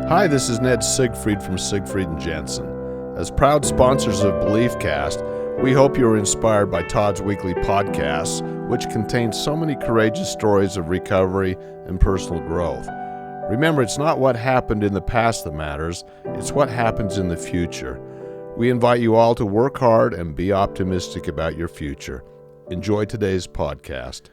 Hi, this is Ned Siegfried from Siegfried and Jensen. As proud sponsors of BeliefCast, we hope you are inspired by Todd's weekly podcasts, which contain so many courageous stories of recovery and personal growth. Remember, it's not what happened in the past that matters, it's what happens in the future. We invite you all to work hard and be optimistic about your future. Enjoy today's podcast.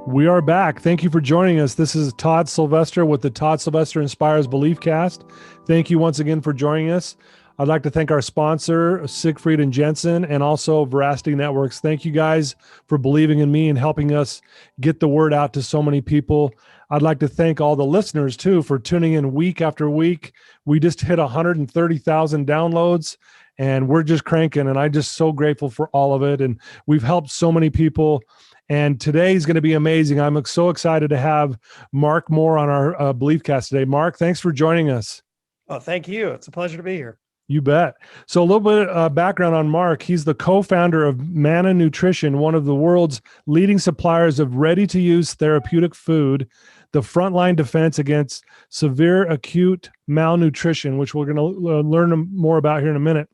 We are back. Thank you for joining us. This is Todd Sylvester with the Todd Sylvester Inspires BeliefCast. Thank you once again for joining us. I'd like to thank our sponsor, Siegfried and Jensen, and also Veracity Networks. Thank you guys for believing in me and helping us get the word out to so many people. I'd like to thank all the listeners too for tuning in week after week. We just hit 130,000 downloads and we're just cranking, and I'm just so grateful for all of it. And we've helped so many people. And today is going to be amazing. I'm so excited to have Mark Moore on our BeliefCast today. Mark, thanks for joining us. Oh, thank you. It's a pleasure to be here. You bet. So a little bit of background on Mark. He's the co-founder of Nutrition, one of the world's leading suppliers of ready-to-use therapeutic food, the frontline defense against severe acute malnutrition, which we're going to learn more about here in a minute.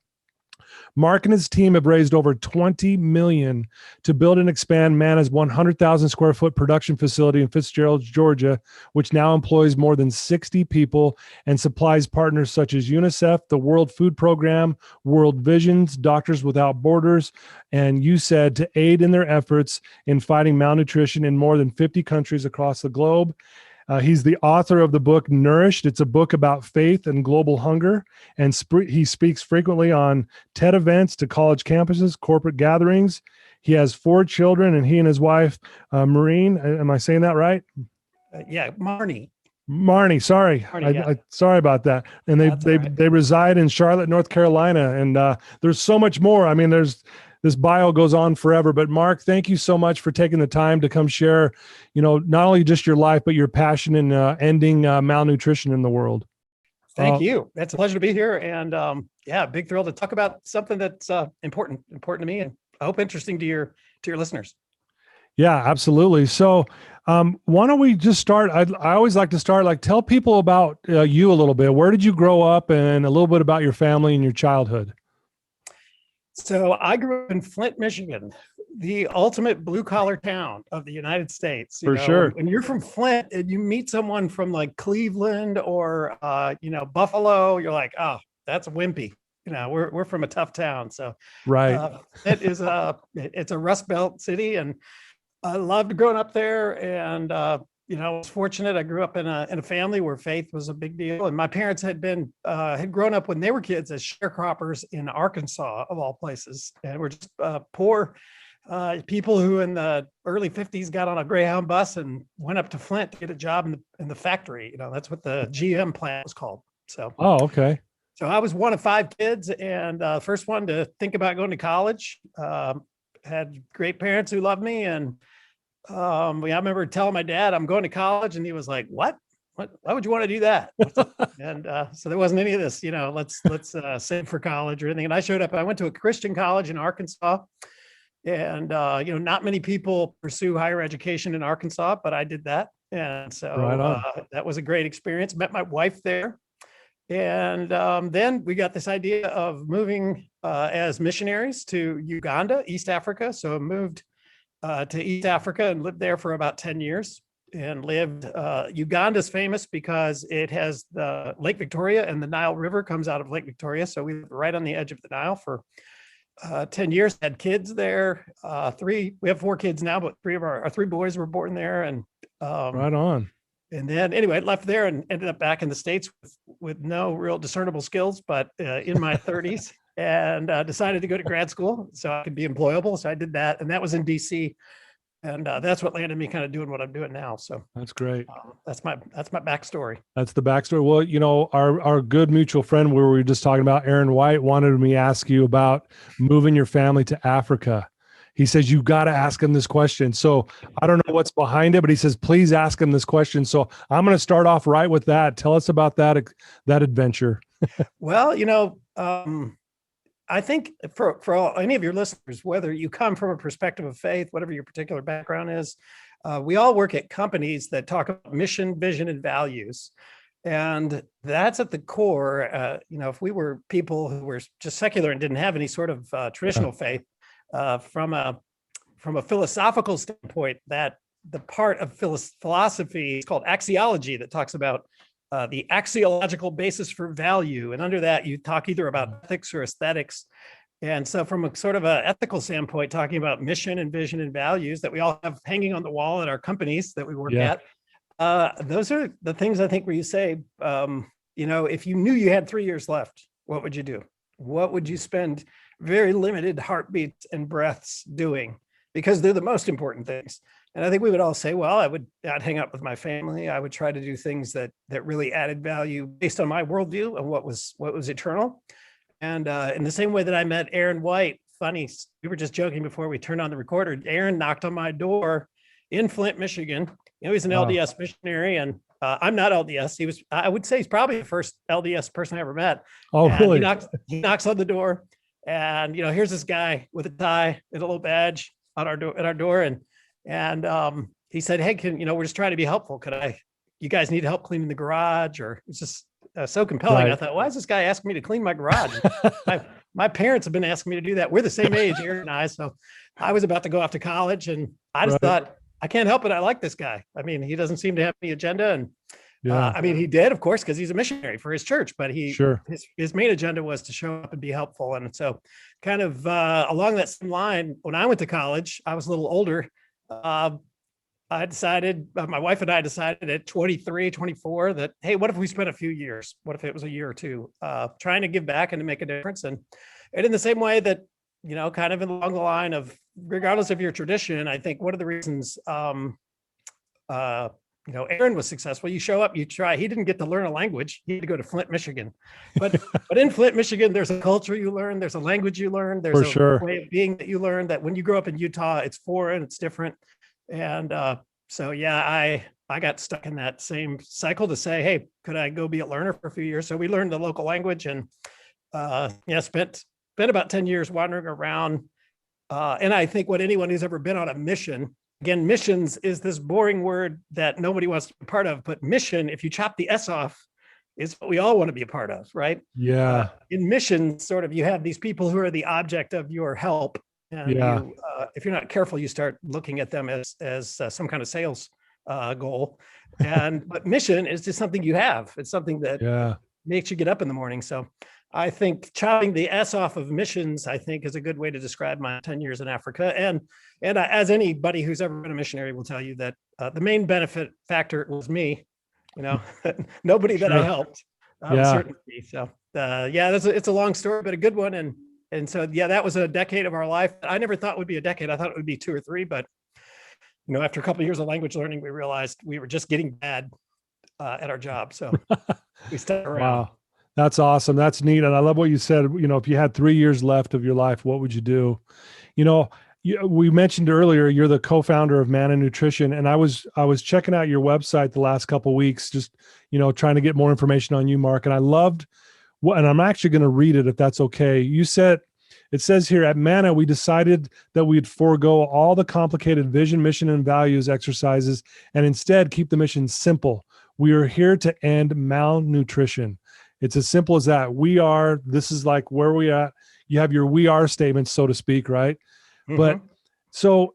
Mark and his team have raised over $20 million to build and expand Mana's 100,000 square foot production facility in Fitzgerald, Georgia, which now employs more than 60 people and supplies partners such as UNICEF, the World Food Program, World Visions, Doctors Without Borders, and USAID to aid in their efforts in fighting malnutrition in more than 50 countries across the globe. He's the author of the book Nourished. It's a book about faith and global hunger. And he speaks frequently on TED events to college campuses, corporate gatherings. He has 4 children, and he and his wife, Marnie, am I saying that right? Marnie. Marnie, sorry. Marnie, yeah. Sorry about that. And they reside in Charlotte, North Carolina. And there's so much more. I mean, this bio goes on forever, but Mark, thank you so much for taking the time to come share, not only just your life, but your passion in ending malnutrition in the world. Thank you. It's a pleasure to be here. And big thrill to talk about something that's important to me, and I hope interesting to your listeners. Yeah, absolutely. So why don't we just start? I always like to start, tell people about you a little bit. Where did you grow up, and a little bit about your family and your childhood? So I grew up in Flint, Michigan, the ultimate blue collar town of the United States. For sure. When you're from Flint and you meet someone from like Cleveland or, Buffalo, you're like, oh, that's wimpy. We're from a tough town. So right. it's a Rust Belt city, and I loved growing up there. And, I was fortunate. I grew up in a family where faith was a big deal. And my parents had grown up when they were kids as sharecroppers in Arkansas, of all places. And we're just poor people who in the early 50s got on a Greyhound bus and went up to Flint to get a job in the factory. That's what the GM plant was called. So, oh, okay. So I was one of 5 kids, and first one to think about going to college. Had great parents who loved me, and I remember telling my dad I'm going to college, and he was like, "What? Why would you want to do that?" And so there wasn't any of this, let's save for college or anything. And I showed up. I went to a Christian college in Arkansas, and not many people pursue higher education in Arkansas, but I did that, and so that was a great experience. Met my wife there, and then we got this idea of moving as missionaries to Uganda, East Africa. So I moved to East Africa and lived there for about 10 years and lived. Uganda's famous because it has the Lake Victoria, and the Nile River comes out of Lake Victoria. So we lived right on the edge of the Nile for 10 years, had kids there. We have 4 kids now, but 3 of our 3 boys were born there. And right on. And then anyway, left there and ended up back in the States with no real discernible skills, but in my 30s. And decided to go to grad school so I could be employable. So I did that, and that was in DC, and that's what landed me kind of doing what I'm doing now. So that's great. That's my backstory. That's the backstory. Well, our good mutual friend, where we were just talking about, Aaron White, wanted me to ask you about moving your family to Africa. He says, you got to ask him this question. So I don't know what's behind it, but he says, please ask him this question. So I'm going to start off right with that. Tell us about that adventure. Well, I think for any of your listeners, whether you come from a perspective of faith, whatever your particular background is, we all work at companies that talk about mission, vision, and values. And that's at the core. If we were people who were just secular and didn't have any sort of traditional faith, from a philosophical standpoint, that the part of philosophy is called axiology, that talks about the axiological basis for value. And under that, you talk either about ethics or aesthetics. And so from a sort of an ethical standpoint, talking about mission and vision and values that we all have hanging on the wall at our companies that we work at, those are the things I think where you say, if you knew you had 3 years left, what would you do? What would you spend very limited heartbeats and breaths doing? Because they're the most important things. And I think we would all say, well, I'd hang out with my family. I would try to do things that really added value based on my worldview and what was eternal. And in the same way that I met Aaron White, funny, we were just joking before we turned on the recorder. Aaron knocked on my door in Flint, Michigan. He's an LDS missionary, and I'm not LDS. I would say he's probably the first LDS person I ever met. Oh, and really? He knocks on the door, and here's this guy with a tie and a little badge on our door, at our door, and he said, "Hey, we're just trying to be helpful. You guys need help cleaning the garage?" Or it's just so compelling. Right. I thought, why is this guy asking me to clean my garage? my parents have been asking me to do that. We're the same age, Aaron and I. So I was about to go off to college, and I just thought, I can't help it. I like this guy. I mean, he doesn't seem to have any agenda. And he did, of course, because he's a missionary for his church, but his main agenda was to show up and be helpful. And so kind of along that same line, when I went to college, I was a little older. I decided, my wife and I decided at 23, 24 that, hey, what if we spent a few years? What if it was a year or two trying to give back and to make a difference? And in the same way that, kind of along the line of, regardless of your tradition, I think one of the reasons, Aaron was successful. You show up, you try. He didn't get to learn a language. He had to go to Flint, Michigan. But in Flint, Michigan, there's a culture you learn. There's a language you learn. There's a way of being that you learn, that when you grow up in Utah, it's foreign, it's different. And I got stuck in that same cycle to say, hey, could I go be a learner for a few years? So we learned the local language, and spent about 10 years wandering around. And I think what anyone who's ever been on a mission, again, missions is this boring word that nobody wants to be part of, but mission, if you chop the S off, is what we all want to be a part of, right? Yeah. In missions, sort of, you have these people who are the object of your help. And if you're not careful, you start looking at them as some kind of sales goal. But mission is just something you have. It's something that makes you get up in the morning. So I think chopping the S off of missions, I think, is a good way to describe my 10 years in Africa. And as anybody who's ever been a missionary will tell you, that the main benefit factor was me. Nobody that I helped. Certainly. So it's a long story, but a good one. And so, that was a decade of our life. I never thought it would be a decade. I thought it would be 2 or 3, but after a couple of years of language learning, we realized we were just getting bad at our job. So we stuck around. Wow. That's awesome. That's neat. And I love what you said. If you had 3 years left of your life, what would you do? We mentioned earlier, you're the co-founder of Nutrition. And I was checking out your website the last couple of weeks, just, trying to get more information on you, Mark. And I loved and I'm actually going to read it if that's okay. You said, it says here, at Manna, we decided that we'd forego all the complicated vision, mission, and values exercises and instead keep the mission simple. We are here to end malnutrition. It's as simple as that. This is like where we are. You have your we are statements, so to speak, right? Mm-hmm. But so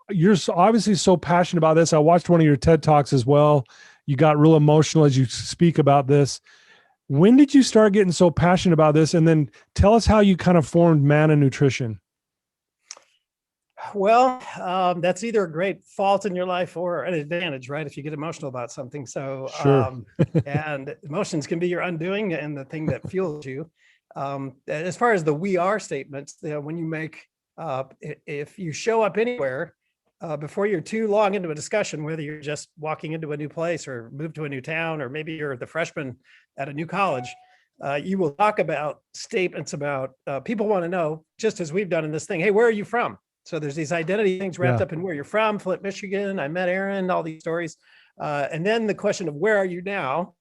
you're obviously so passionate about this. I watched one of your TED Talks as well. You got real emotional as you speak about this. When did you start getting so passionate about this? And then tell us how you kind of formed Manna Nutrition. Well, that's either a great fault in your life or an advantage, right? If you get emotional about something. So, sure. And emotions can be your undoing and the thing that fuels you. As far as the we are statements, when you make, if you show up anywhere, before you're too long into a discussion, whether you're just walking into a new place or move to a new town, or maybe you're the freshman at a new college, you will talk about statements about people want to know, just as we've done in this thing. Hey, where are you from? So there's these identity things wrapped up in where you're from. Flint, Michigan. I met Aaron, all these stories. And then the question of where are you now?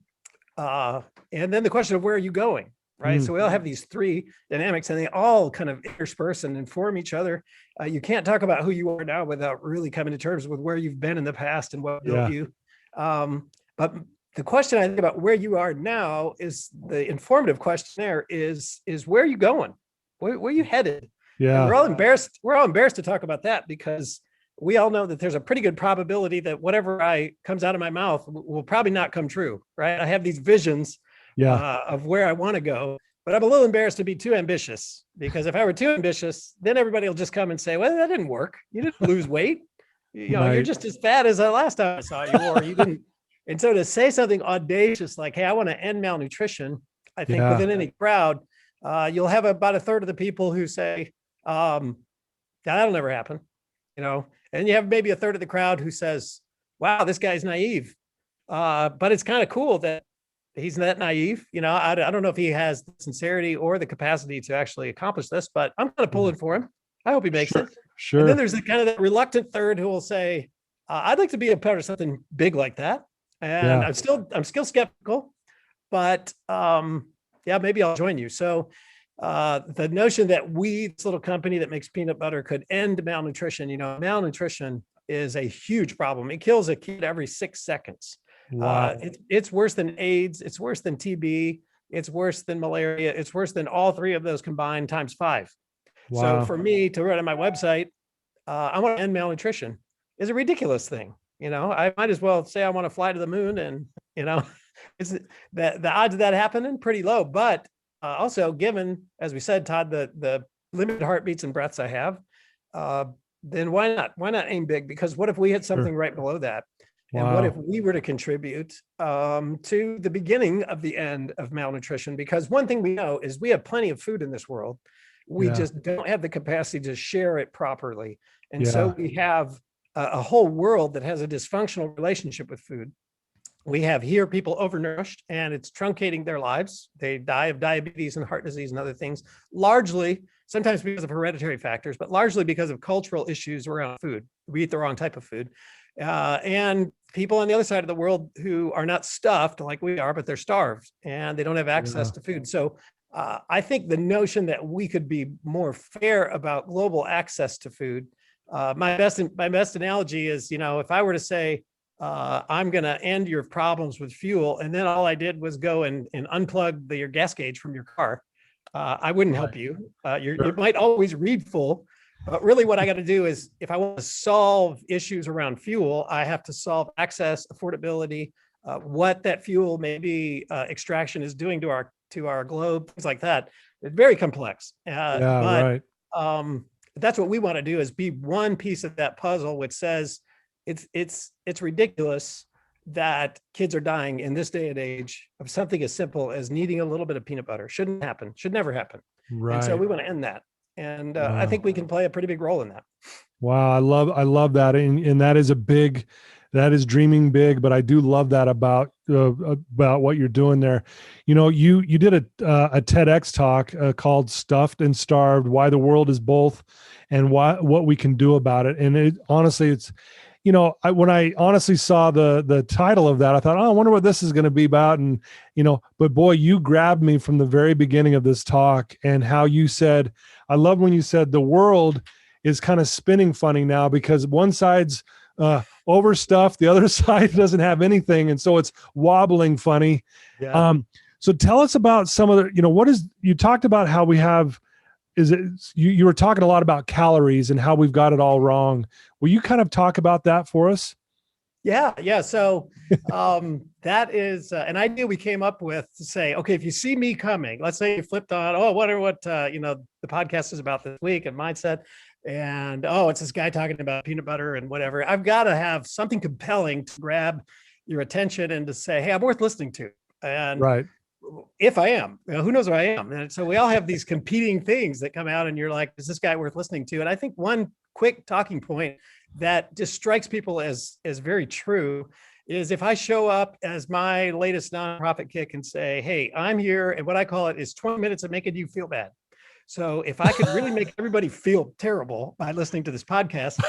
And then the question of where are you going? Right. So we all have these 3 dynamics, and they all kind of intersperse and inform each other. You can't talk about who you are now without really coming to terms with where you've been in the past and what built you. But But the question I think about where you are now is the informative question there is where are you going? Where are you headed? Yeah. And we're all embarrassed. We're all embarrassed to talk about that because we all know that there's a pretty good probability that whatever comes out of my mouth will probably not come true, right? I have these visions of where I want to go, but I'm a little embarrassed to be too ambitious, because if I were too ambitious, then everybody will just come and say, well, that didn't work. You didn't lose weight. You know, you're just as fat as the last time I saw you, or you didn't. And so to say something audacious like, hey, I want to end malnutrition, I think within any crowd, you'll have about a third of the people who say, that'll never happen, you know, and you have maybe a third of the crowd who says, wow, this guy's naive. But it's kind of cool that he's that naive. You know, I don't know if he has the sincerity or the capacity to actually accomplish this, but I'm kind of pulling for him. I hope he makes it. Sure. And then there's the kind of that reluctant third who will say, I'd like to be a part of something big like that. And I'm still skeptical, but maybe I'll join you. So the notion that this little company that makes peanut butter could end malnutrition, you know, malnutrition is a huge problem. It kills a kid every 6 seconds. Wow. It's worse than AIDS. It's worse than TB. It's worse than malaria. It's worse than all three of those combined times 5. Wow. So for me to write on my website, I want to end malnutrition is a ridiculous thing. You know, I might as well say I want to fly to the moon, and, you know, the odds of that happening pretty low. But also, given, as we said, Todd, the limited heartbeats and breaths I have, then why not? Why not aim big? Because what if we hit something right below that? And what if we were to contribute to the beginning of the end of malnutrition? Because one thing we know is we have plenty of food in this world. We just don't have the capacity to share it properly. And so we have a whole world that has a dysfunctional relationship with food. We have here people overnourished, and it's truncating their lives. They die of diabetes and heart disease and other things, largely, sometimes because of hereditary factors, but largely because of cultural issues around food. We eat the wrong type of food. And people on the other side of the world who are not stuffed like we are, but they're starved and they don't have access to food. So I think the notion that we could be more fair about global access to food, my best analogy is, you know, if I were to say, I'm going to end your problems with fuel, and then all I did was go and unplug your gas gauge from your car, I wouldn't help you. You might always read full, but really what I got to do is, if I want to solve issues around fuel, I have to solve access, affordability, what that fuel maybe extraction is doing to our globe, things like that. It's very complex. But that's what we want to do, is be one piece of that puzzle, which says it's ridiculous that kids are dying in this day and age of something as simple as needing a little bit of peanut butter. Shouldn't happen. Should never happen. Right. And so we want to end that. And I think we can play a pretty big role in that. Wow. I love that. And that is dreaming big, but I do love that about what you're doing there. You know, you did a TEDx talk called Stuffed and Starved, Why the World is Both and what we can do about it. And honestly, you know, when I honestly saw the title of that, I thought, oh, I wonder what this is going to be about. And, you know, but boy, you grabbed me from the very beginning of this talk, and how you said, I love when you said the world is kind of spinning funny now because one side's overstuffed, the other side doesn't have anything. And so it's wobbling funny. Yeah. So tell us about some of the, you know, you talked about how we have, you were talking a lot about calories and how we've got it all wrong. Will you kind of talk about that for us? Yeah. So that is an idea we came up with to say, okay, if you see me coming, let's say you flipped on, I wonder what, the podcast is about this week and mindset. And, it's this guy talking about peanut butter and whatever. I've got to have something compelling to grab your attention and to say, hey, I'm worth listening to. And right. If I am, who knows where I am? And so we all have these competing things that come out, and you're like, is this guy worth listening to? And I think one quick talking point that just strikes people as very true is if I show up as my latest nonprofit kick and say, hey, I'm here, and what I call it is 20 minutes of making you feel bad. So if I could really make everybody feel terrible by listening to this podcast,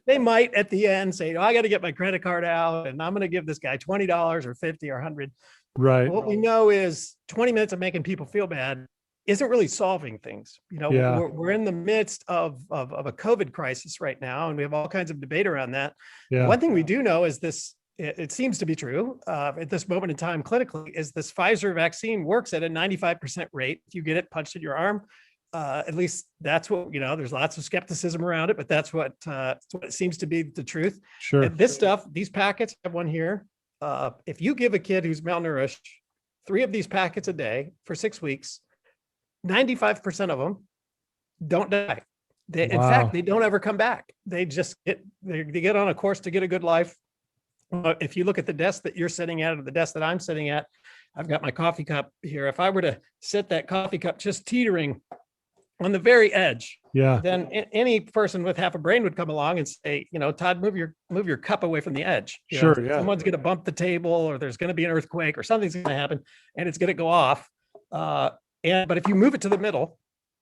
they might at the end say, I got to get my credit card out and I'm going to give this guy $20 or $50 or $100. Right. What we know is 20 minutes of making people feel bad isn't really solving things. You know, we're in the midst of a COVID crisis right now, and we have all kinds of debate around that. Yeah. One thing we do know is this it seems to be true at this moment in time clinically, is this Pfizer vaccine works at a 95% rate. If you get it punched in your arm, at least that's what, there's lots of skepticism around it, but that's what it seems to be the truth. Sure. And this stuff, these packets, I have one here. If you give a kid who's malnourished 3 of these packets a day for 6 weeks, 95% of them don't die. In fact, they don't ever come back. They just they get on a course to get a good life. If you look at the desk that you're sitting at, or the desk that I'm sitting at, I've got my coffee cup here. If I were to set that coffee cup just teetering on the very edge, then any person with half a brain would come along and say, Todd, move your cup away from the edge. Someone's going to bump the table, or there's going to be an earthquake, or something's going to happen, and it's going to go off. But if you move it to the middle,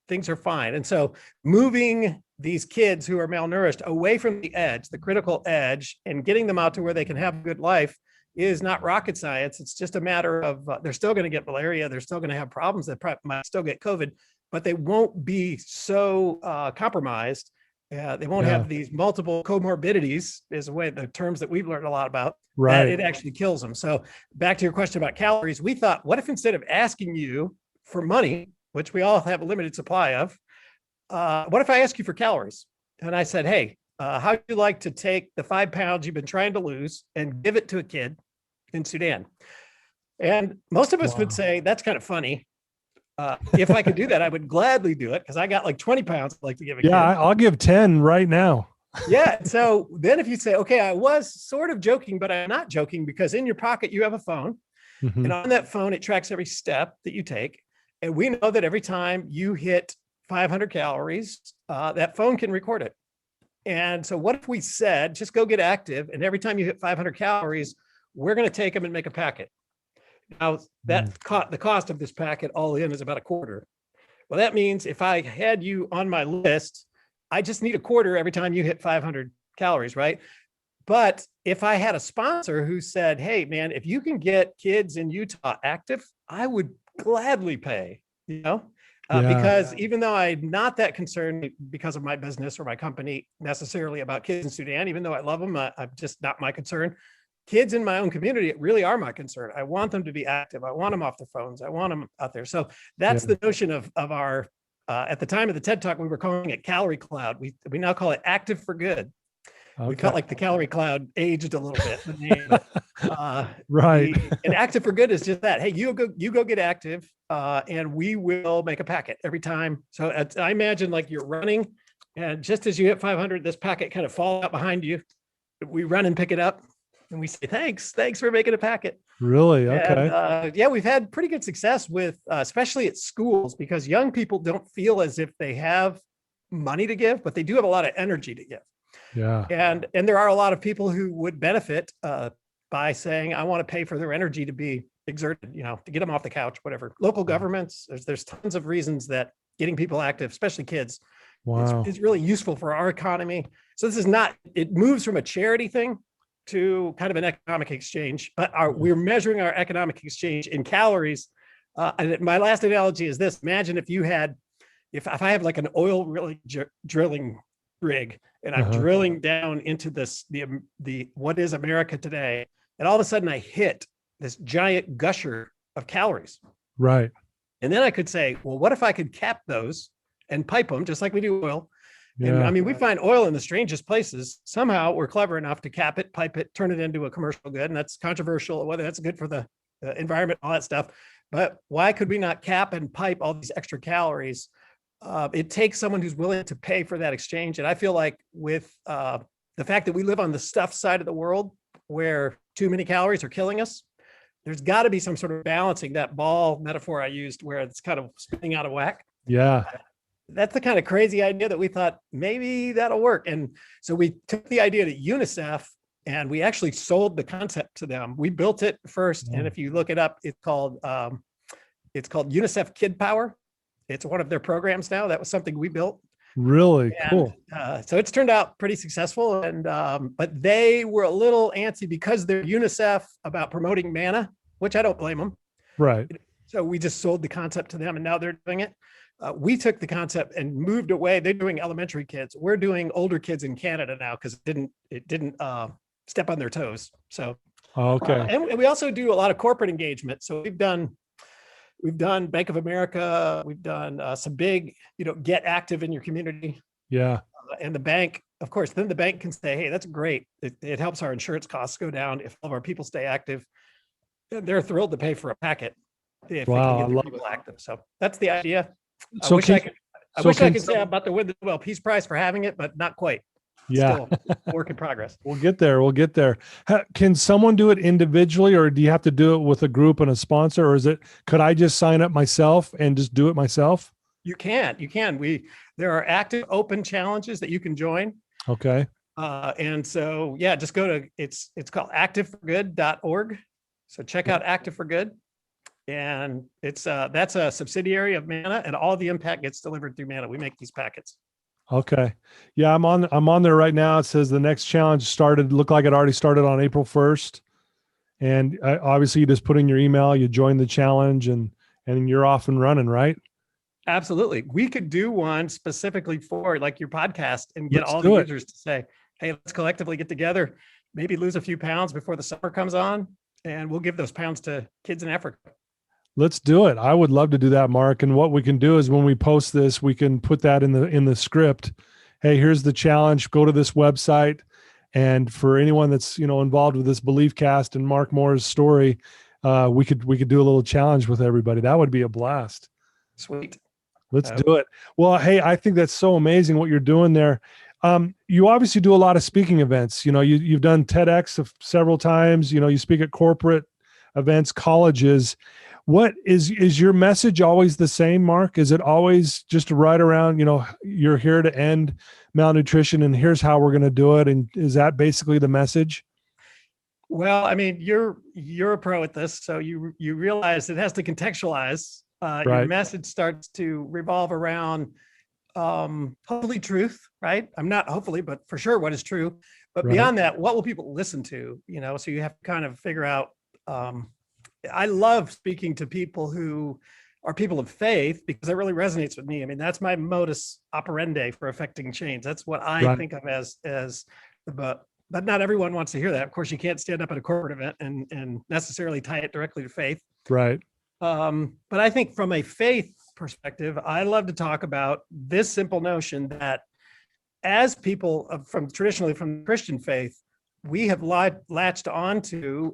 things are fine. And so moving these kids who are malnourished away from the edge, the critical edge, and getting them out to where they can have a good life is not rocket science. It's just a matter of they're still going to get malaria. They're still going to have problems. They might still get COVID, but they won't be so compromised. They won't have these multiple comorbidities, is the terms that we've learned a lot about, that it actually kills them. So back to your question about calories, we thought, what if instead of asking you for money, which we all have a limited supply of, what if I ask you for calories? And I said, hey, how would you like to take the 5 pounds you've been trying to lose and give it to a kid in Sudan? And most of us would say, that's kind of funny. If I could do that, I would gladly do it, because I got like 20 pounds I'd like to give a kid. Yeah, I'll give 10 right now. Yeah. So then if you say, okay, I was sort of joking, but I'm not joking, because in your pocket, you have a phone. And on that phone, it tracks every step that you take. And we know that every time you hit 500 calories, that phone can record it. And so what if we said, just go get active, and every time you hit 500 calories, we're going to take them and make a packet. Now, the cost of this packet all in is about $0.25. Well, that means if I had you on my list, I just need $0.25 every time you hit 500 calories, right? But if I had a sponsor who said, hey, man, if you can get kids in Utah active, I would gladly pay, because even though I'm not that concerned because of my business or my company necessarily about kids in Sudan, even though I love them, I'm just not my concern. Kids in my own community really are my concern. I want them to be active. I want them off their phones. I want them out there. So that's the notion of our, at the time of the TED Talk, we were calling it Calorie Cloud. We now call it Active for Good. Okay. We felt like the Calorie Cloud aged a little bit. The name, right. And Active for Good is just that. Hey, you go get active, and we will make a packet every time. So I imagine like you're running, and just as you hit 500, this packet kind of falls out behind you. We run and pick it up, and we say, thanks for making a packet. Really? Okay. And, we've had pretty good success with, especially at schools, because young people don't feel as if they have money to give, but they do have a lot of energy to give. Yeah. And there are a lot of people who would benefit by saying, I want to pay for their energy to be exerted, to get them off the couch, whatever. Local governments, there's tons of reasons that getting people active, especially kids, is really useful for our economy. So this is not, it moves from a charity thing to kind of an economic exchange, but we're measuring our economic exchange in calories. And my last analogy is this: imagine if I have like an oil really drilling rig, and I'm drilling down into the what is America today, and all of a sudden I hit this giant gusher of calories. Right. And then I could say, well, what if I could cap those and pipe them just like we do oil? Yeah. And I mean, we find oil in the strangest places. Somehow we're clever enough to cap it, pipe it, turn it into a commercial good. And that's controversial, whether that's good for the environment, all that stuff. But why could we not cap and pipe all these extra calories? It takes someone who's willing to pay for that exchange. And I feel like with the fact that we live on the stuff side of the world where too many calories are killing us, there's got to be some sort of balancing, that ball metaphor I used where it's kind of spinning out of whack. Yeah. That's the kind of crazy idea that we thought maybe that'll work. And so we took the idea to UNICEF and we actually sold the concept to them. We built it first. And if you look it up, it's called UNICEF Kid Power. It's one of their programs now. That was something we built. Really cool. So it's turned out pretty successful. And but they were a little antsy because they're UNICEF about promoting manna, which I don't blame them. Right. So we just sold the concept to them, and now they're doing it. We took the concept and moved away. They're doing elementary kids. We're doing older kids in Canada now because it didn't step on their toes. So, Okay. and we also do a lot of corporate engagement. So we've done Bank of America. We've done some big, get active in your community. Yeah. And the bank, of course, then the bank can say, hey, that's great. It helps our insurance costs go down if all of our people stay active. They're thrilled to pay for a packet if they Wow, can I get their love people active. So that's the idea. I So wish can, I could. I so wish I can could say I'm about to win the Nobel Peace Prize for having it, but not quite. yeah, Still a work in progress. we'll get there. We'll get there. Can someone do it individually, or do you have to do it with a group and a sponsor, or could I just sign up myself and just do it myself? You can. There are active open challenges that you can join. Okay. And so, yeah, just go to, it's called activeforgood.org. So check out Active for Good. And that's a subsidiary of Manna, and all the impact gets delivered through Manna. We make these packets. Okay. Yeah, I'm on there right now. It says the next challenge looked like it already started on April 1st. And obviously you just put in your email, you join the challenge, and you're off and running, right? Absolutely. We could do one specifically for like your podcast and get all the users to say, hey, let's collectively get together, maybe lose a few pounds before the summer comes on, and we'll give those pounds to kids in Africa. Let's do it. I would love to do that, Mark. And what we can do is when we post this, we can put that in the script. Hey, here's the challenge. Go to this website. And for anyone that's, involved with this Belief Cast and Mark Moore's story, we could do a little challenge with everybody. That would be a blast. Sweet. Let's do it. Well, hey, I think that's so amazing what you're doing there. You obviously do a lot of speaking events. You've done TEDx several times. You speak at corporate events, colleges. What is your message always the same, Mark? Is it always just right around, you're here to end malnutrition and here's how we're going to do it? And is that basically the message? Well, I mean, you're a pro at this, so you realize it has to contextualize. Right. Your message starts to revolve around hopefully truth, right? I'm not hopefully, but for sure what is true. But beyond that, what will people listen to? So you have to kind of figure out. I love speaking to people who are people of faith because it really resonates with me. I mean, that's my modus operandi for affecting change. That's what I think of as but not everyone wants to hear that. Of course, you can't stand up at a corporate event and necessarily tie it directly to faith. Right. But I think from a faith perspective, I love to talk about this simple notion that as people traditionally from the Christian faith, we have latched onto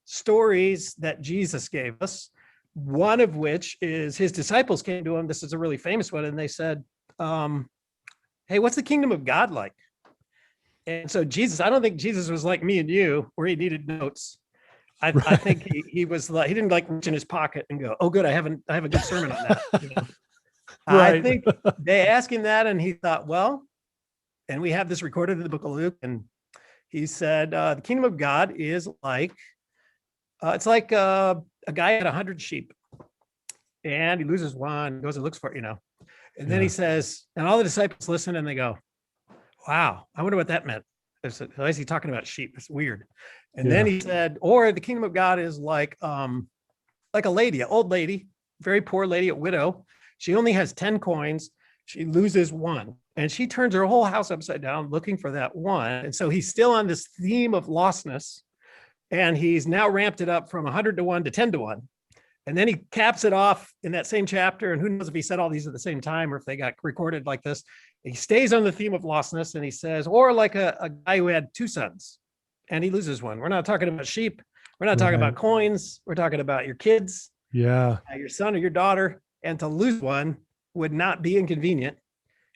stories that Jesus gave us, one of which is his disciples came to him. This is a really famous one. And they said, hey, what's the kingdom of God like? And so I don't think Jesus was like me and you, where he needed notes. I think he was like, he didn't like reach in his pocket and go, oh, good, I have a good sermon on that. Right. I think they asked him that and he thought, well, and we have this recorded in the book of Luke, and he said, the kingdom of God is like, it's like a guy had 100 sheep and he loses one, goes and looks for it, and then he says, and all the disciples listen and they go, wow, I wonder what that meant. Why is he talking about sheep? It's weird. And then he said, or the kingdom of God is like a lady, an old lady, very poor lady, a widow. She only has 10 coins. She loses one and she turns her whole house upside down looking for that one. And so he's still on this theme of lostness. And he's now ramped it up from 100 to 1 to 10 to 1. And then he caps it off in that same chapter. And who knows if he said all these at the same time or if they got recorded like this. He stays on the theme of lostness and he says, or like a guy who had 2 sons and he loses one. We're not talking about sheep. We're not talking about coins. We're talking about your kids, your son or your daughter. And to lose one would not be inconvenient.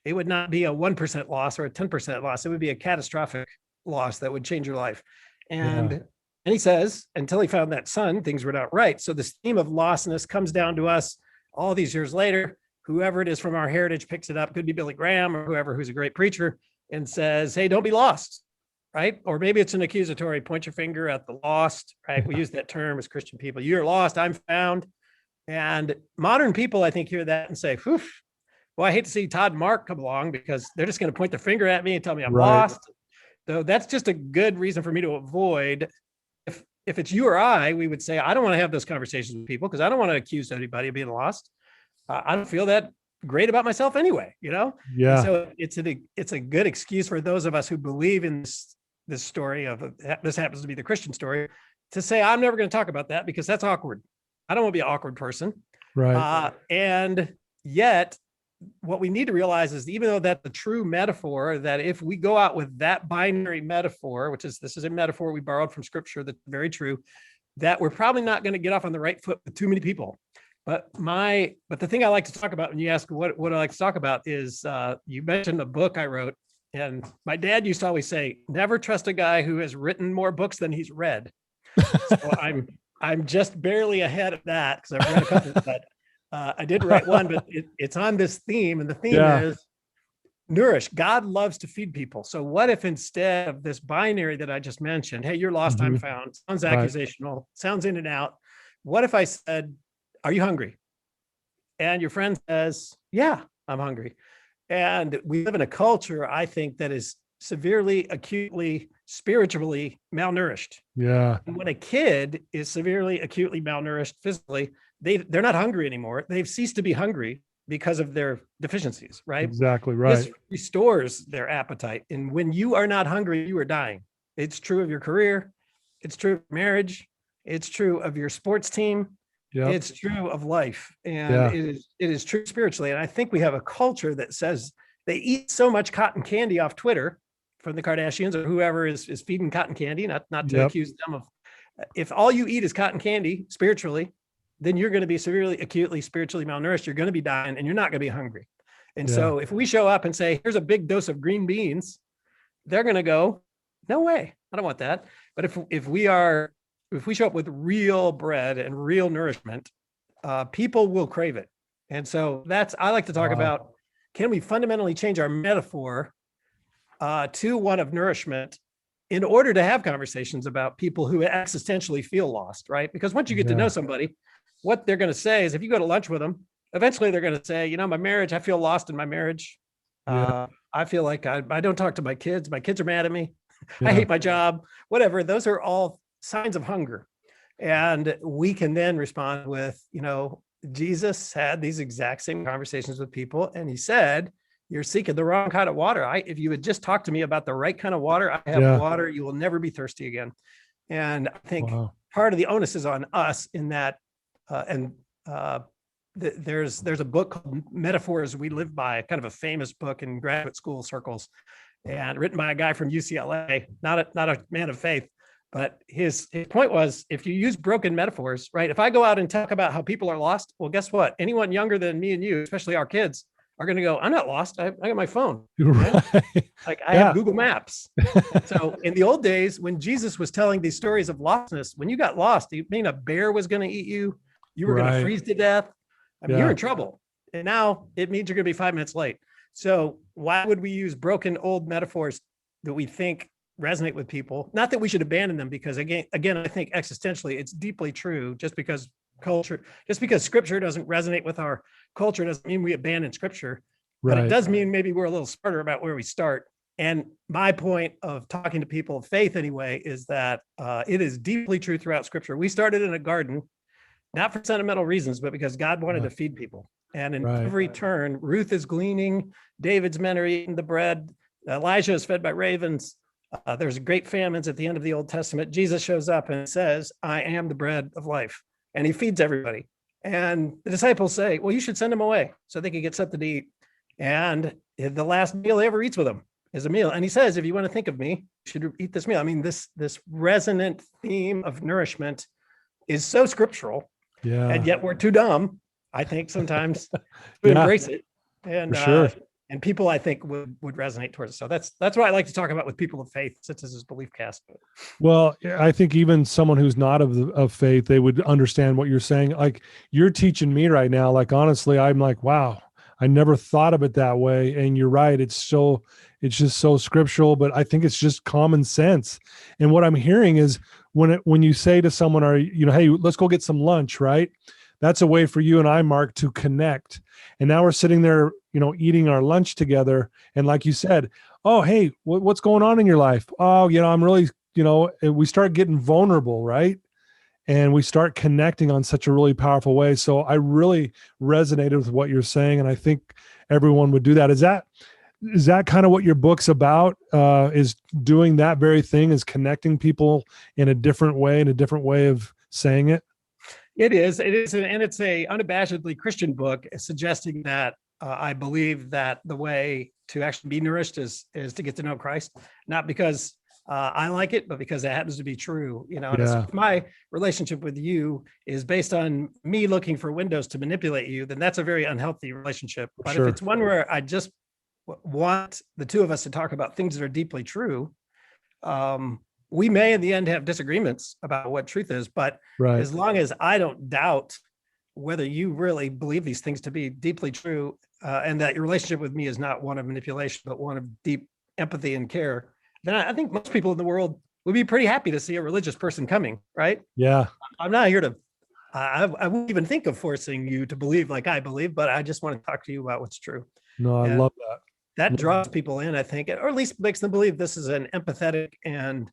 It would not be a 1% loss or a 10% loss. It would be a catastrophic loss that would change your life. And he says, until he found that son, things were not right. So this theme of lostness comes down to us all these years later. Whoever it is from our heritage picks it up, could be Billy Graham or whoever who's a great preacher, and says, hey, don't be lost, right? Or maybe it's an accusatory, point your finger at the lost, right? We use that term as Christian people. You're lost, I'm found. And modern people, I think, hear that and say, whew, well, I hate to see Todd and Mark come along because they're just going to point their finger at me and tell me I'm lost. So that's just a good reason for me to avoid. If it's you or I, we would say, I don't want to have those conversations with people because I don't want to accuse anybody of being lost. I don't feel that great about myself anyway, Yeah. And so it's a good excuse for those of us who believe in this story of this happens to be the Christian story, to say, I'm never going to talk about that because that's awkward. I don't want to be an awkward person. Right. And yet what we need to realize is, even though that's the true metaphor, that if we go out with that binary metaphor, this is a metaphor we borrowed from scripture, that's very true, that we're probably not going to get off on the right foot with too many people. But the thing I like to talk about when you ask what I like to talk about is, you mentioned a book I wrote, and my dad used to always say, never trust a guy who has written more books than he's read. So I'm just barely ahead of that because I've read a couple, but I did write one, but it's on this theme, and the theme is nourish. God loves to feed people. So what if instead of this binary that I just mentioned, hey, you're lost, I'm found, sounds accusational, sounds in and out. What if I said, are you hungry? And your friend says, yeah, I'm hungry. And we live in a culture, I think, that is severely, acutely, spiritually malnourished. Yeah. And when a kid is severely, acutely malnourished physically, they're not hungry anymore. They've ceased to be hungry because of their deficiencies, right? Exactly right. This restores their appetite. And when you are not hungry, you are dying. It's true of your career. It's true of marriage. It's true of your sports team. Yep. It's true of life. And it is true spiritually. And I think we have a culture that says they eat so much cotton candy off Twitter from the Kardashians or whoever is feeding cotton candy, not to accuse them of, if all you eat is cotton candy spiritually, then you're going to be severely, acutely, spiritually malnourished. You're going to be dying and you're not going to be hungry. And so if we show up and say, here's a big dose of green beans, they're going to go, no way, I don't want that. But if we show up with real bread and real nourishment, people will crave it. And so I like to talk about, can we fundamentally change our metaphor to one of nourishment in order to have conversations about people who existentially feel lost, right? Because once you get to know somebody, what they're going to say is, if you go to lunch with them, eventually they're going to say, my marriage, I feel lost in my marriage. I feel like I don't talk to my kids. My kids are mad at me. I hate my job, whatever. Those are all signs of hunger. And we can then respond with, Jesus had these exact same conversations with people. And he said, you're seeking the wrong kind of water. If you would just talk to me about the right kind of water, I have water. You will never be thirsty again. And I think part of the onus is on us in that, there's a book called Metaphors We Live By, kind of a famous book in graduate school circles, and written by a guy from UCLA, not a man of faith. But his point was, if you use broken metaphors, right? If I go out and talk about how people are lost, well, guess what? Anyone younger than me and you, especially our kids, are going to go, I'm not lost. I got my phone. Right? Like I have Google Maps. So in the old days, when Jesus was telling these stories of lostness, when you got lost, you mean a bear was going to eat you? You were going to freeze to death. I mean, you're in trouble. And now it means you're going to be 5 minutes late. So why would we use broken old metaphors that we think resonate with people? Not that we should abandon them, because again, I think existentially it's deeply true. Just because scripture doesn't resonate with our culture doesn't mean we abandon scripture, but it does mean maybe we're a little smarter about where we start. And my point of talking to people of faith anyway is that it is deeply true throughout scripture. We started in a garden, not for sentimental reasons, but because God wanted to feed people. And in every turn, Ruth is gleaning, David's men are eating the bread, Elijah is fed by ravens. There's great famines at the end of the Old Testament. Jesus shows up and says, I am the bread of life. And he feeds everybody. And the disciples say, well, you should send them away so they can get something to eat. And the last meal he ever eats with them is a meal. And he says, if you want to think of me, you should eat this meal. I mean, this resonant theme of nourishment is so scriptural. Yeah. And yet we're too dumb, I think, sometimes to embrace it. And and people, I think, would resonate towards it. So that's what I like to talk about with people of faith, since this is Belief Cast. Well, I think even someone who's not of faith, they would understand what you're saying. Like, you're teaching me right now. Like, honestly, I'm like, wow, I never thought of it that way. And you're right. It's just so scriptural, but I think it's just common sense. And what I'm hearing is when you say to someone, hey, let's go get some lunch, right? That's a way for you and I, Mark, to connect. And now we're sitting there, eating our lunch together. And like you said, oh, hey, what's going on in your life? Oh, I'm really, we start getting vulnerable, right? And we start connecting on such a really powerful way. So I really resonated with what you're saying. And I think everyone would do that. is that kind of what your book's about? Is doing that very thing, is connecting people in a different way of saying it? It is, and it's a unabashedly Christian book, suggesting that I believe that the way to actually be nourished is to get to know Christ, not because I like it, but because it happens to be true. You know, and if my relationship with you is based on me looking for windows to manipulate you, then that's a very unhealthy relationship. But if it's one where I just want the two of us to talk about things that are deeply true, we may in the end have disagreements about what truth is, but as long as I don't doubt whether you really believe these things to be deeply true, and that your relationship with me is not one of manipulation, but one of deep empathy and care, then I think most people in the world would be pretty happy to see a religious person coming, right? Yeah. I'm not here to, I wouldn't even think of forcing you to believe like I believe, but I just want to talk to you about what's true. No, I love that. That draws people in, I think, or at least makes them believe this is an empathetic and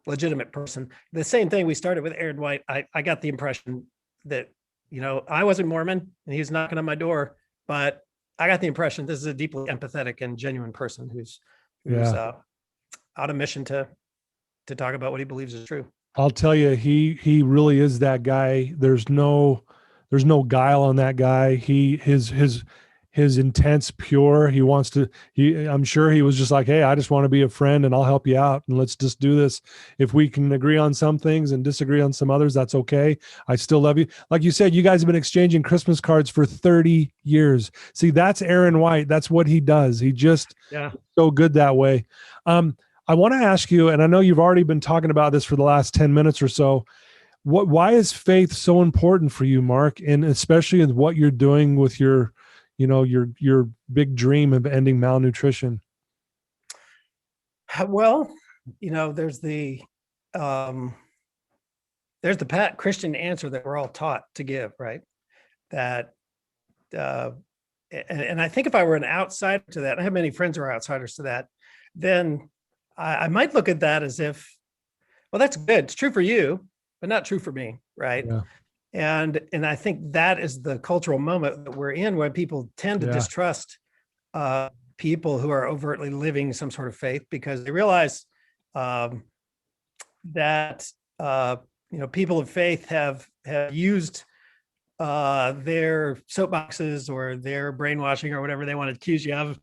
legitimate person. The same thing we started with Aaron White. I got the impression that, you know, I wasn't Mormon and he was knocking on my door, but I got the impression this is a deeply empathetic and genuine person who's out of mission to talk about what he believes is true. I'll tell you, he really is that guy. There's no guile on that guy. His intent's pure. I'm sure he was just like, hey, I just want to be a friend and I'll help you out. And let's just do this. If we can agree on some things and disagree on some others, that's okay. I still love you. Like you said, you guys have been exchanging Christmas cards for 30 years. See, that's Aaron White. That's what he does. He just so good that way. I want to ask you, and I know you've already been talking about this for the last 10 minutes or so. Why is faith so important for you, Mark? And especially in what you're doing with your big dream of ending malnutrition? Well, you know, there's the pat Christian answer that we're all taught to give, right? That, and I think if I were an outsider to that, I have many friends who are outsiders to that, then I might look at that as if, well, that's good. It's true for you, but not true for me, right? Yeah. And I think that is the cultural moment that we're in, where people tend to distrust people who are overtly living some sort of faith, because they realize that people of faith have used their soapboxes or their brainwashing or whatever they want to accuse you of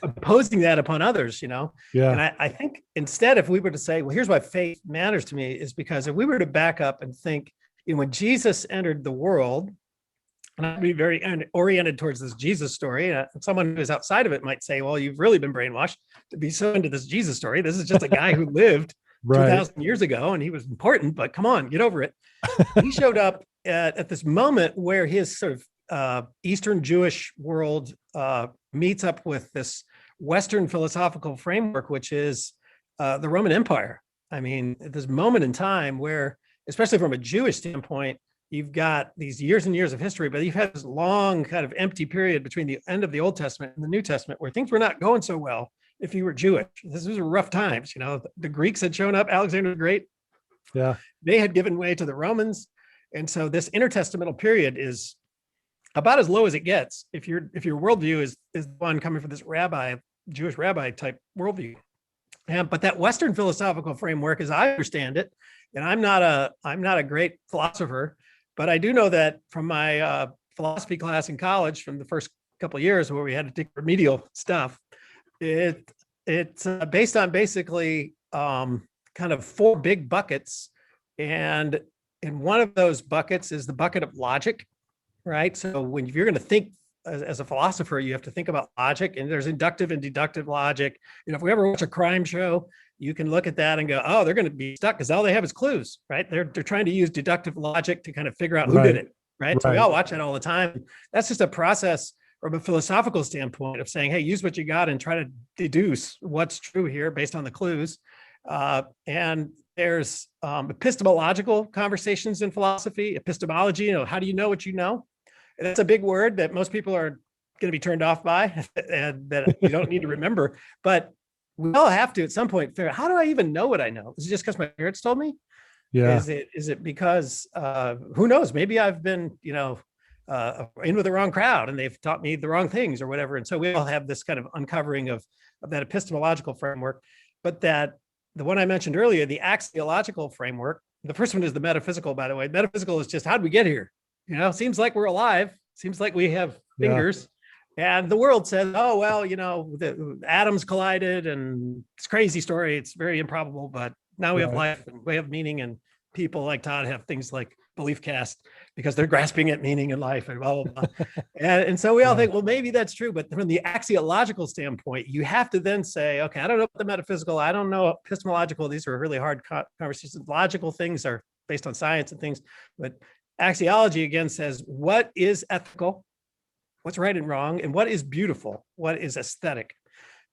imposing that upon others, you know? Yeah. And I think instead, if we were to say, well, here's why faith matters to me, is because if we were to back up and think, you know, when Jesus entered the world, and I'd be very oriented towards this Jesus story. Someone who is outside of it might say, well, you've really been brainwashed to be so into this Jesus story. This is just a guy who lived 2,000 years ago and he was important, but come on, get over it. He showed up at this moment where his sort of Eastern Jewish world meets up with this Western philosophical framework, which is the Roman Empire. I mean, at this moment in time where, especially from a Jewish standpoint, you've got these years and years of history, but you've had this long kind of empty period between the end of the Old Testament and the New Testament where things were not going so well if you were Jewish. This was rough times. You know, the Greeks had shown up, Alexander the Great. Yeah. They had given way to the Romans. And so this intertestamental period is about as low as it gets if your worldview is one coming from this Jewish rabbi type worldview. But that Western philosophical framework, as I understand it, and I'm not a great philosopher, but I do know that from my philosophy class in college, from the first couple of years where we had to take remedial stuff, it's based on basically kind of four big buckets, and in one of those buckets is the bucket of logic, right? So if you're going to think as a philosopher, you have to think about logic, and there's inductive and deductive logic. You know, if we ever watch a crime show, you can look at that and go, oh, they're going to be stuck because all they have is clues, right? They're trying to use deductive logic to kind of figure out who did it, right? So we all watch that all the time. That's just a process from a philosophical standpoint of saying, hey, use what you got and try to deduce what's true here based on the clues. And there's epistemological conversations in philosophy, epistemology, you know, how do you know what you know? And that's a big word that most people are going to be turned off by and that you don't need to remember. But we all have to at some point figure out, how do I even know what I know? Is it just because my parents told me? Yeah. Is it because who knows? Maybe I've been, you know, in with the wrong crowd and they've taught me the wrong things or whatever. And so we all have this kind of uncovering of that epistemological framework. But that the one I mentioned earlier, the axiological framework, the first one is the metaphysical, by the way. Metaphysical is just how did we get here? Seems like we're alive. Seems like we have fingers. Yeah. And the world says, oh, well, the atoms collided and it's a crazy story. It's very improbable, but now we have life and we have meaning, and people like Todd have things like belief cast because they're grasping at meaning in life and blah, blah, blah. and so we all think, well, maybe that's true. But from the axiological standpoint, you have to then say, okay, I don't know about the metaphysical. I don't know epistemological. These are really hard conversations. Logical things are based on science and things. But axiology, again, says what is ethical, what's right and wrong, and what is beautiful, what is aesthetic.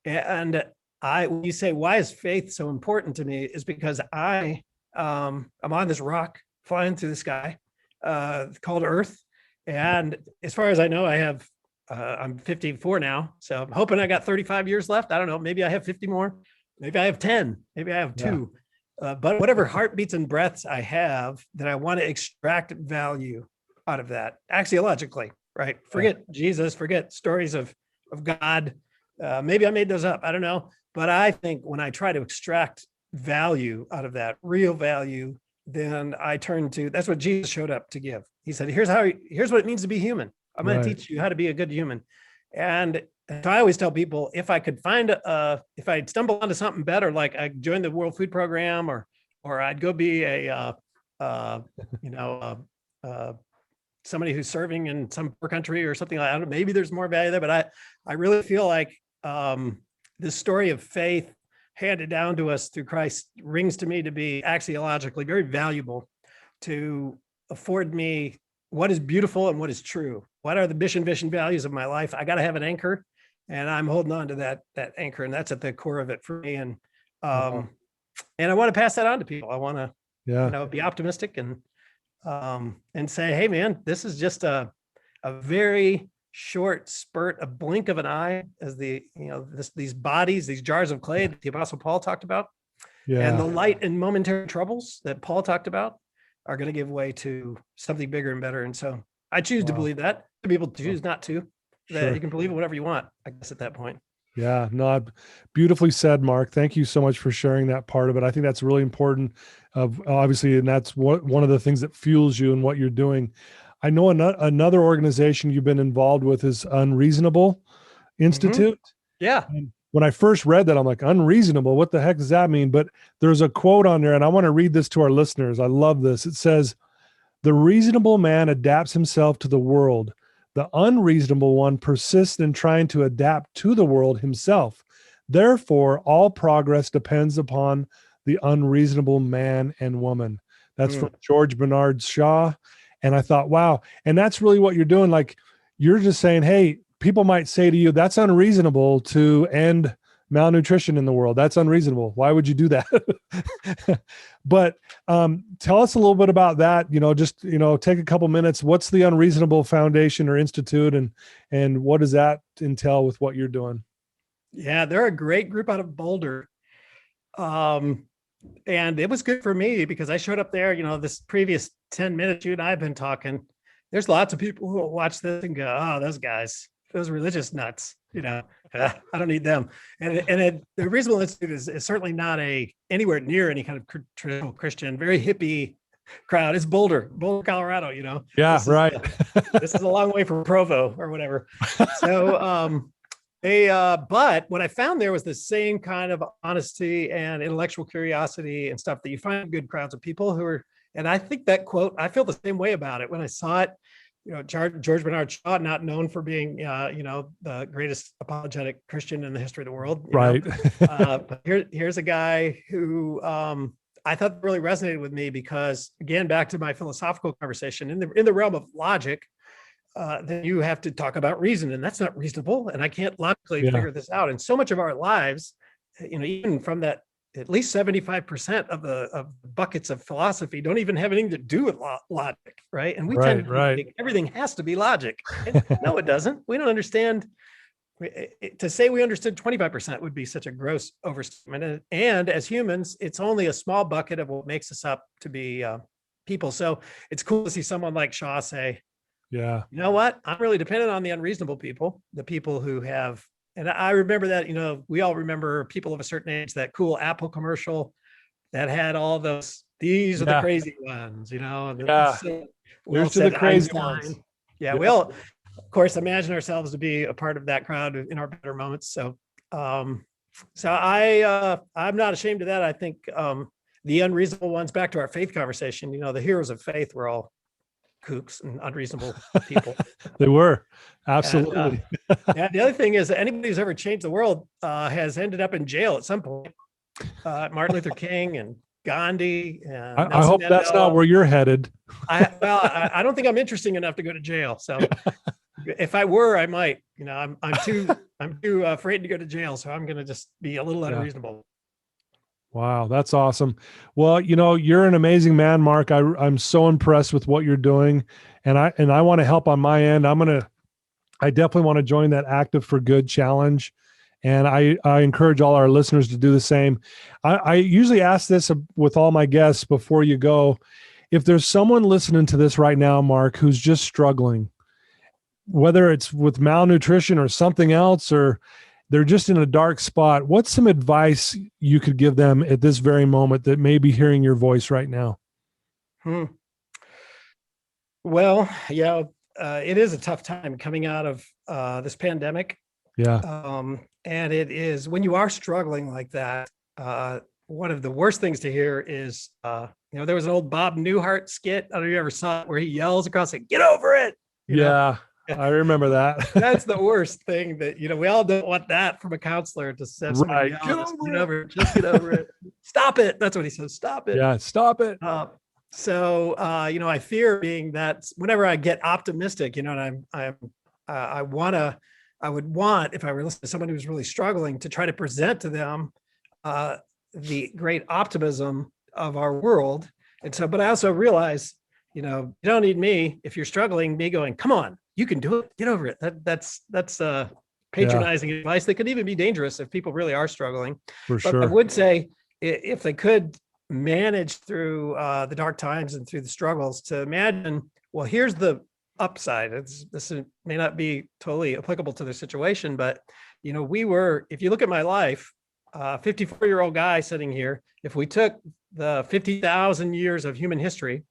And when you say, why is faith so important to me, is because I'm on this rock flying through the sky called Earth. And as far as I know, I'm 54 now. So I'm hoping I got 35 years left. I don't know. Maybe I have 50 more. Maybe I have 10. Maybe I have 2. But whatever heartbeats and breaths I have, that I want to extract value out of that axiologically, right? Forget Jesus, forget stories of God. Maybe I made those up. I don't know. But I think when I try to extract value out of that, real value, then I turn to, that's what Jesus showed up to give. He said, here's what it means to be human. I'm going to teach you how to be a good human. And so I always tell people, if I could if I'd stumble onto something better, like I joined the World Food Program, or I'd go be somebody who's serving in some poor country or something like that. Maybe there's more value there, but I really feel like this story of faith handed down to us through Christ rings to me to be axiologically very valuable, to afford me what is beautiful and what is true. What are the mission, vision, values of my life? I got to have an anchor, and I'm holding on to that anchor, and that's at the core of it for me. And and I want to pass that on to people. I want to be optimistic and say, hey man, this is just a very short spurt, a blink of an eye, as these bodies, these jars of clay that the Apostle Paul talked about, and the light and momentary troubles that Paul talked about are going to give way to something bigger and better. And so I choose to believe that. Some people choose not to. That you can believe it whatever you want, I guess, at that point. Yeah, no, beautifully said, Mark. Thank you so much for sharing that part of it. I think that's really important, obviously, and that's one of the things that fuels you and what you're doing. I know another organization you've been involved with is Unreasonable Institute. Mm-hmm. Yeah. And when I first read that, I'm like, unreasonable, what the heck does that mean? But there's a quote on there, and I want to read this to our listeners. I love this. It says, "The reasonable man adapts himself to the world. The unreasonable one persists in trying to adapt to the world himself. Therefore, all progress depends upon the unreasonable man and woman." That's from George Bernard Shaw. And I thought, wow. And that's really what you're doing. Like, you're just saying, hey, people might say to you, that's unreasonable to end malnutrition in the world. That's unreasonable. Why would you do that? But tell us a little bit about that. Take a couple minutes. What's the Unreasonable Foundation or Institute, and what does that entail with what you're doing? Yeah, they're a great group out of Boulder. And it was good for me because I showed up there, this previous 10 minutes you and I have been talking. There's lots of people who will watch this and go, oh, those guys, those religious nuts, I don't need them. And the Reasonable Institute is certainly not anywhere near any kind of traditional Christian, very hippie crowd. It's Boulder, Colorado, Yeah, right. This is a long way from Provo or whatever. So, but what I found there was the same kind of honesty and intellectual curiosity and stuff that you find in good crowds of people who are, and I think that quote, I feel the same way about it when I saw it. George Bernard Shaw, not known for being, the greatest apologetic Christian in the history of the world. Right. But here's a guy who I thought really resonated with me because, again, back to my philosophical conversation, in the realm of logic, then you have to talk about reason, and that's not reasonable. And I can't logically figure this out. And so much of our lives, even from that, at least 75% of the buckets of philosophy don't even have anything to do with logic, right? And we tend to think everything has to be logic. And no, it doesn't. We don't understand. To say we understood 25% would be such a gross overstatement. And as humans, it's only a small bucket of what makes us up to be people. So it's cool to see someone like Shaw say, Yeah. You know what? I'm really dependent on the unreasonable people, the people who have, and I remember that, we all remember people of a certain age, that cool Apple commercial that had all those, these are the Yeah. crazy ones, and Yeah. so Here's well to the said, crazy Einstein. ones. Yeah, Yeah. we all, of course, imagine ourselves to be a part of that crowd in our better moments. I'm not ashamed of that. I think the unreasonable ones, back to our faith conversation, the heroes of faith were all kooks and unreasonable people. They were. And, Absolutely. yeah, the other thing is that anybody who's ever changed the world has ended up in jail at some point. Martin Luther King and Gandhi and I Nelson hope that's not Mandela. where you're headed. I don't think I'm interesting enough to go to jail. So if I were, I might. I'm too afraid to go to jail. So I'm going to just be a little unreasonable. Wow, that's awesome. Well, you're an amazing man, Mark. I'm so impressed with what you're doing, and I want to help on my end. I definitely want to join that Active for Good challenge, and I encourage all our listeners to do the same. I usually ask this with all my guests before you go. If there's someone listening to this right now, Mark, who's just struggling, whether it's with malnutrition or something else, or they're just in a dark spot, what's some advice you could give them at this very moment that may be hearing your voice right now? Well, yeah, it is a tough time coming out of this pandemic. Yeah. And it is, when you are struggling like that, one of the worst things to hear is, there was an old Bob Newhart skit. I don't know if you ever saw it, where he yells across it, "Get over it." Yeah. I remember that. That's the worst thing that, we all don't want that from a counselor, to have somebody Right. yell, get over it. Just get over it. Stop it. That's what he says. Stop it. Yeah. Stop it. I fear being that whenever I get optimistic, and I would want, if I were listening to someone who's really struggling, to try to present to them the great optimism of our world. And so, but I also realize, you don't need me if you're struggling, me going, come on, you can do it, get over it. That's patronizing advice that could even be dangerous if people really are struggling. For But sure. I would say, if they could manage through the dark times and through the struggles, to imagine, well, here's the upside. This may not be totally applicable to their situation, but if you look at my life, 54-year-old guy sitting here, if we took the 50,000 years of human history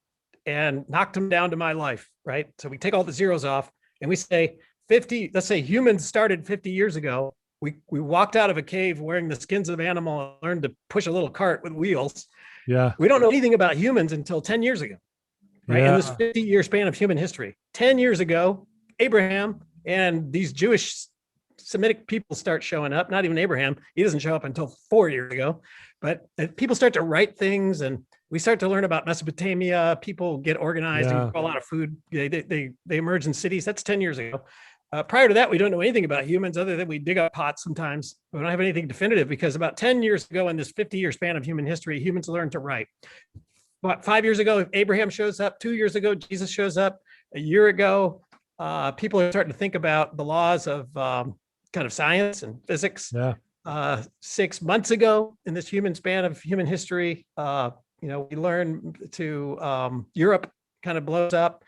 and knocked them down to my life, right? So we take all the zeros off and we say let's say humans started 50 years ago. We walked out of a cave wearing the skins of animal and learned to push a little cart with wheels. Yeah. We don't know anything about humans until 10 years ago, right? Yeah. In this 50-year span of human history. 10 years ago, Abraham and these Jewish Semitic people start showing up. Not even Abraham. He doesn't show up until 4 years ago. But people start to write things, and we start to learn about Mesopotamia. People get organized and grow a lot of food. They emerge in cities. That's 10 years ago. Prior to that, we don't know anything about humans other than we dig up pots sometimes. We don't have anything definitive, because about 10 years ago, in this 50-year span of human history, humans learned to write. About 5 years ago, Abraham shows up. 2 years ago, Jesus shows up. A year ago, people are starting to think about the laws of kind of science and physics. Yeah. 6 months ago, in this human span of human history, we learned to Europe kind of blows up.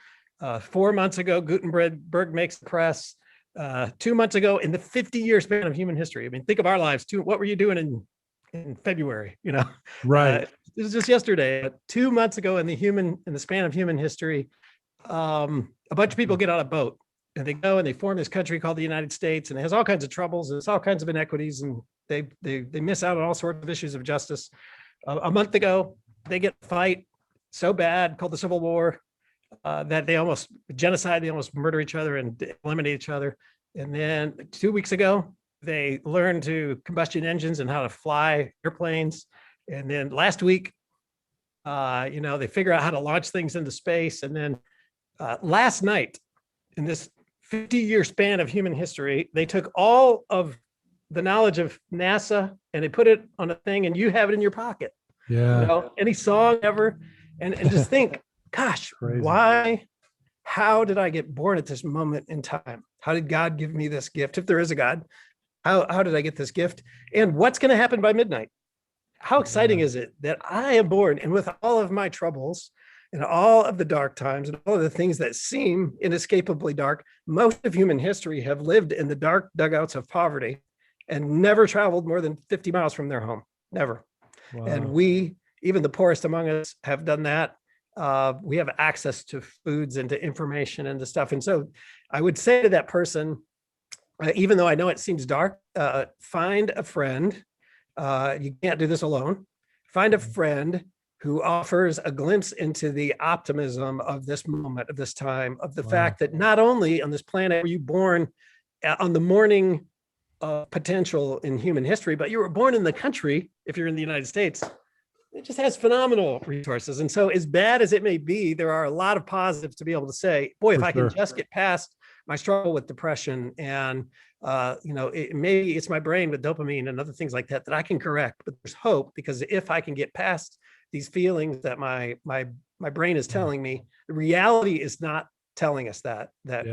4 months ago, Gutenberg makes the press. 2 months ago, in the 50-year span of human history. I mean, think of our lives too. What were you doing in February? Right. This was just yesterday. But 2 months ago, in the span of human history, a bunch of people get on a boat and they go and they form this country called the United States, and it has all kinds of troubles. There's all kinds of inequities, and they miss out on all sorts of issues of justice. A month ago, they get a fight so bad called the Civil War that they almost genocide. They almost murder each other and eliminate each other. And then 2 weeks ago, they learn to combustion engines and how to fly airplanes. And then last week, they figure out how to launch things into space. And then last night, in this 50-year span of human history, they took all of the knowledge of NASA and they put it on a thing, and you have it in your pocket. Yeah. Any song ever, and just think, gosh, why? How did I get born at this moment in time? How did God give me this gift? If there is a God, how did I get this gift? And what's going to happen by midnight? How exciting is it that I am born, and with all of my troubles in all of the dark times and all of the things that seem inescapably dark, most of human history have lived in the dark dugouts of poverty and never traveled more than 50 miles from their home. Never. Wow. And we, even the poorest among us, have done that. We have access to foods and to information and to stuff. And so I would say to that person, even though I know it seems dark, find a friend. You can't do this alone. Find a friend who offers a glimpse into the optimism of this moment, of this time, of the fact that not only on this planet were you born on the morning of potential in human history, but you were born in the country, if you're in the United States, it just has phenomenal resources. And so as bad as it may be, there are a lot of positives to be able to say, boy, if I can just get past my struggle with depression and, maybe it's my brain with dopamine and other things like that, that I can correct, but there's hope, because if I can get past these feelings that my brain is telling me, the reality is not telling us that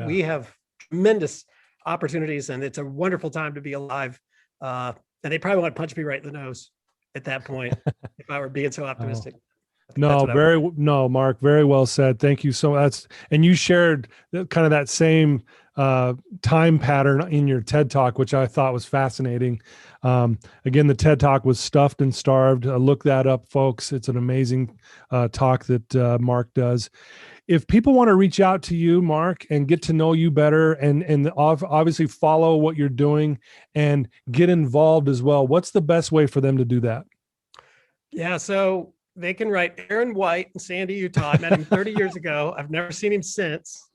we have tremendous opportunities and it's a wonderful time to be alive. And they probably want to punch me right in the nose at that point if I were being so optimistic. No, Mark, very well said. Thank you so much. And you shared kind of that same time pattern in your TED Talk, which I thought was fascinating. Again, the TED Talk was Stuffed and Starved. Look that up, folks. It's an amazing talk that Mark does. If people want to reach out to you, Mark, and get to know you better and obviously follow what you're doing and get involved as well, what's the best way for them to do that? Yeah, so they can write Aaron White in Sandy, Utah. I met him 30 years ago. I've never seen him since.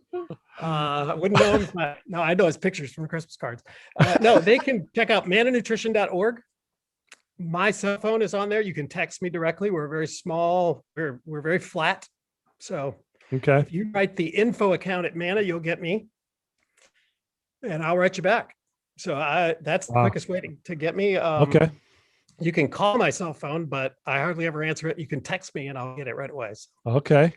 I wouldn't know him. No, I know his pictures from the Christmas cards. No, they can check out malnutrition.org. My cell phone is on there. You can text me directly. We're very small. We're very flat. So if you write the info account at Manna, you'll get me and I'll write you back. So that's the quickest way to get me. You can call my cell phone, but I hardly ever answer it. You can text me and I'll get it right away. So. Okay.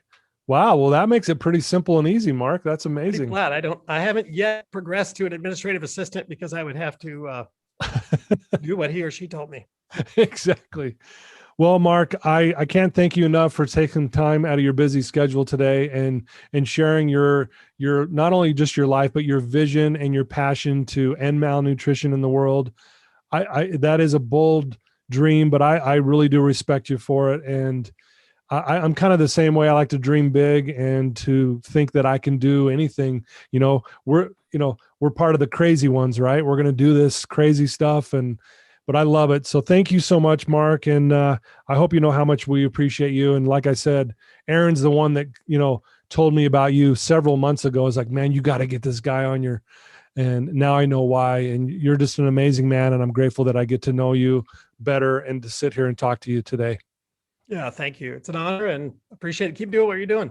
Wow. Well, that makes it pretty simple and easy, Mark. That's amazing. Glad I haven't yet progressed to an administrative assistant because I would have to do what he or she told me. Exactly. Well, Mark, I can't thank you enough for taking time out of your busy schedule today and sharing your not only just your life, but your vision and your passion to end malnutrition in the world. That is a bold dream, but I really do respect you for it. And I'm kind of the same way. I like to dream big and to think that I can do anything. We're part of the crazy ones, right? We're going to do this crazy stuff, but I love it. So thank you so much, Mark. And I hope you know how much we appreciate you. And like I said, Aaron's the one that, told me about you several months ago. I was like, man, you got to get this guy on your, and now I know why. And you're just an amazing man. And I'm grateful that I get to know you better and to sit here and talk to you today. Yeah, thank you. It's an honor and appreciate it. Keep doing what you're doing.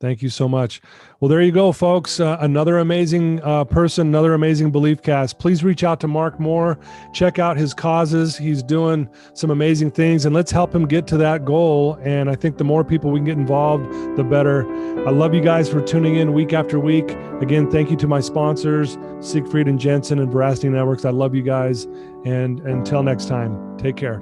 Thank you so much. Well, there you go, folks. Another amazing person, another amazing Belief Cast. Please reach out to Mark more. Check out his causes. He's doing some amazing things, and let's help him get to that goal. And I think the more people we can get involved, the better. I love you guys for tuning in week after week. Again, thank you to my sponsors, Siegfried and Jensen and Veracity Networks. I love you guys. And until next time, take care.